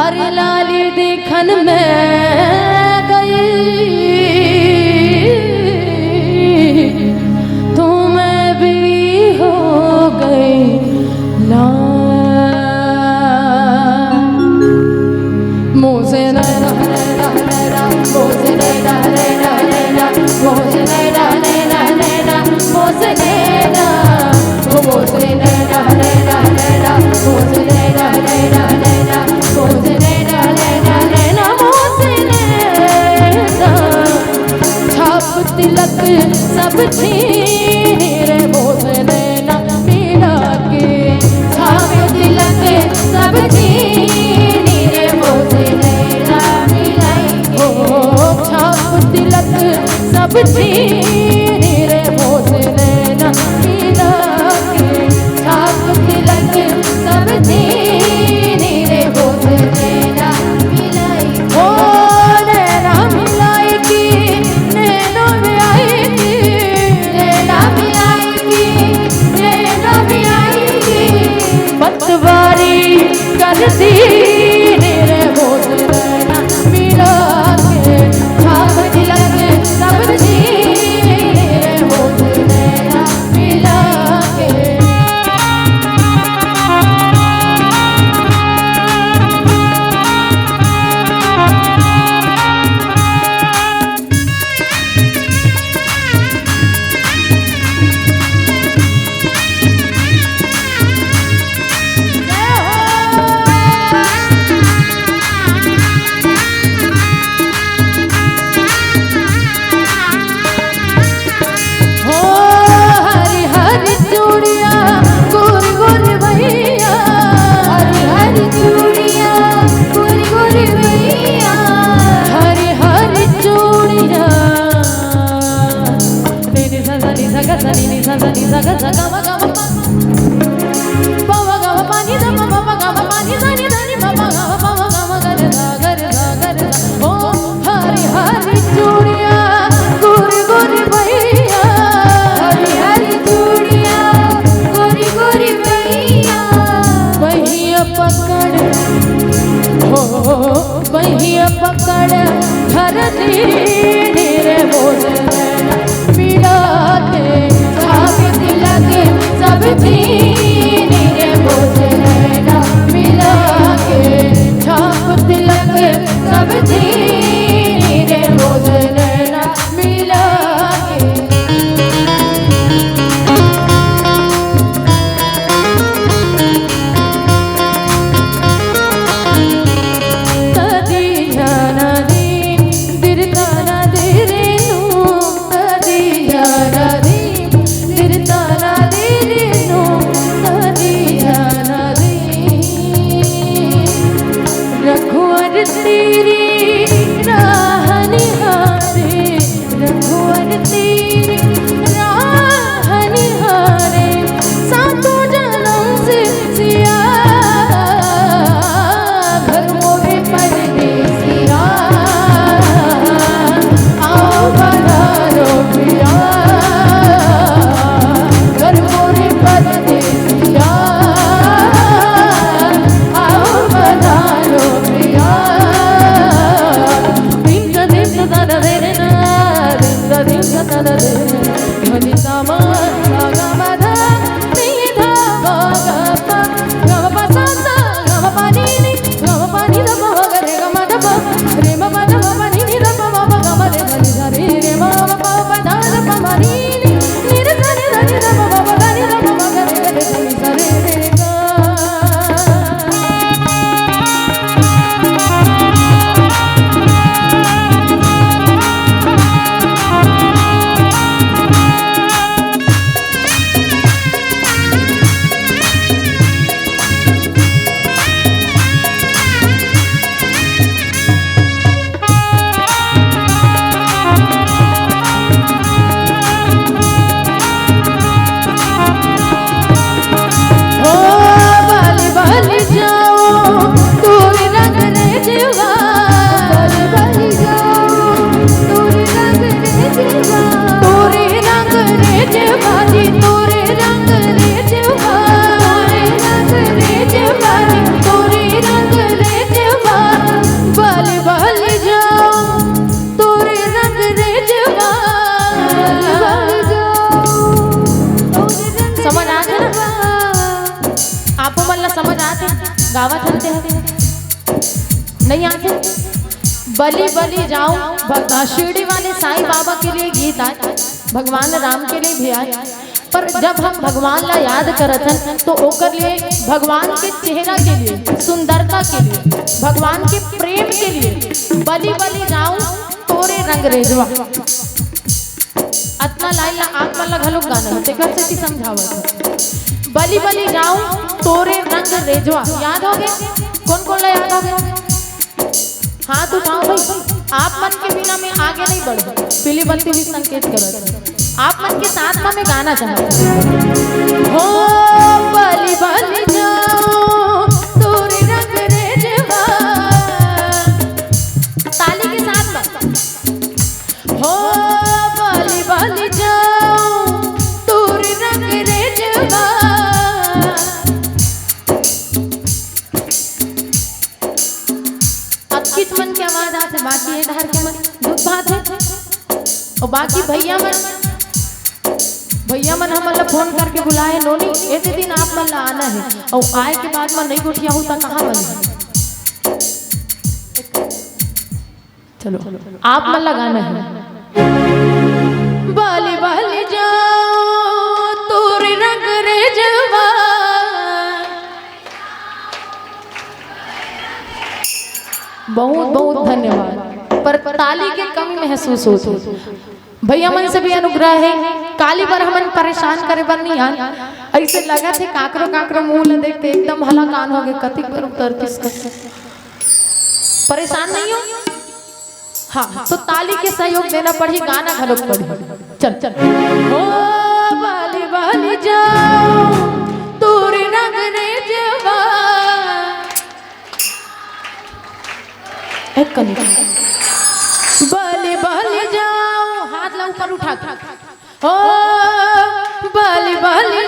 अरे लाली देखन में गई तो मैं भी हो गई लाल। मुँह से नैना नैना नैना, मुँह से नैना नैना नैना, मुँह से नैना नैना नैना, मुँह से नैना, मुँह से नैना नैना नैना, मुँह से नैना नैना नैना, मुँह से नैना नैना नैना, मुँह से नैना। छाप तिलक सब छीन रे मुँह से नैना मिला के, छाप तिलक सब छीन रे मुँह से नैना मिलाई के। छाप तिलक सब छीन रे मुँह से नैना मिला के, छाप तिलक सब छीन रे मुँह से नैना मिलाई। ओ नैना मिलाई की, नैना मिलाई की, नैना मिलाई की, नैना मिलाई की। पतवारी कर दी रे मुँह से नैना मिला के, छाप तिलक सब छीन रे मुँह से नैना मिला के। हो हरी हरी चूड़िया गोरी गोरी भैया, हरी हरी चूड़िया गोरी गोरी भैया, हरी हरी चूड़िया। नी सा सा नी सा गा सा नी सा सा नी सा गा सा गा मा गा मा पा वा गा मा पा नी सा मा मा गा मा पा नी सा नी सा नी मा मा गा मा पा मा गा मा गा रे सा गा रे सा गा रे सा। ओ हरी हरी चूड़िया गोरी गोरी भैया, हरी हरी चूड़िया गोरी गोरी भैया। बहिया पकड़ हो, बहिया पकड़ धरती रे मुँह से नैना मिला के, छाप तिलक सब छीन रे मुँह से नैना मिला के, छाप तिलक सब छीन रे मुँह से नैना मिला के। तदी जाना दी दिल ताना दे रे नू, तदी जाना दी दिल ताना दे रे नू, तदी जाना दी। रघुवर तेरी राह निहारे, रघुवर तेरी राह निहारे, सातों जन्म से सिया घर मोरे परदेसिया। आओ पधारो पिया, घर मोरे परदेसिया। आओ पधारो पिया। नहीं आते? बलि बलि जाऊं भगवान शिरडी वाले साईं बाबा के लिए गीत आए, भगवान राम के लिए भी आए, पर जब हम भगवान ला याद करतन तो ओकर लिए भगवान के चेहरा के लिए, सुंदरता के लिए, भगवान के प्रेम के लिए बलि बलि जाऊं तोरे रंग रेजवा। अतना लाइन ला आप वाला घलोक गाना है, तेकर से समझावत। बलि बलि जाऊं तोरे रंग रेजवा, याद हो गए? कौन कौन ला याद हो गए? हाथ उठाओ भाई। आप मन के बिना में आगे नहीं बढ़े, पीली बत्ती भी संकेत करत। आप मन के साथ में मैं गाना चाहती हो। बलि बलि जाऊं तोरे रंग रेजवा, ताली के साथ में। हो बलि बलि जाऊं तोरे रंग रेजवा, अब किस मन की आवाज आते, बाकी एक हर के मन दुख बात है। और बाकी भैया मन हमला फोन करके बुलाए, नोनी ऐसे दिन आप मन ला आना है, और आए के बाद मैं नहीं उठिया हूँ तो कहाँ बनी। चलो आप मन लगाना है। बलि बलि जाऊं तोरे रंग रेजवा, बहुत बहुत धन्यवाद। पर ताली की कमी महसूस होती, भैया मन से भी अनुग्रह है। काली बार हमन परेशान करे बर नहीं आन, ऐसे लगा थे काकरो काकरो मुंह ला देखते एकदम हला कान हो गए, कतिक बार उतर किस परेशान नहीं हो। हाँ तो ताली के सहयोग देना पड़ी, गाना घलोक पड़ी। चल चल। ओ बलि बलि जाऊं तोरे रंग रेजवा, एक कली बलि बलि जाऊं, हाथ ला ऊपर उठा। ओ बलि बलि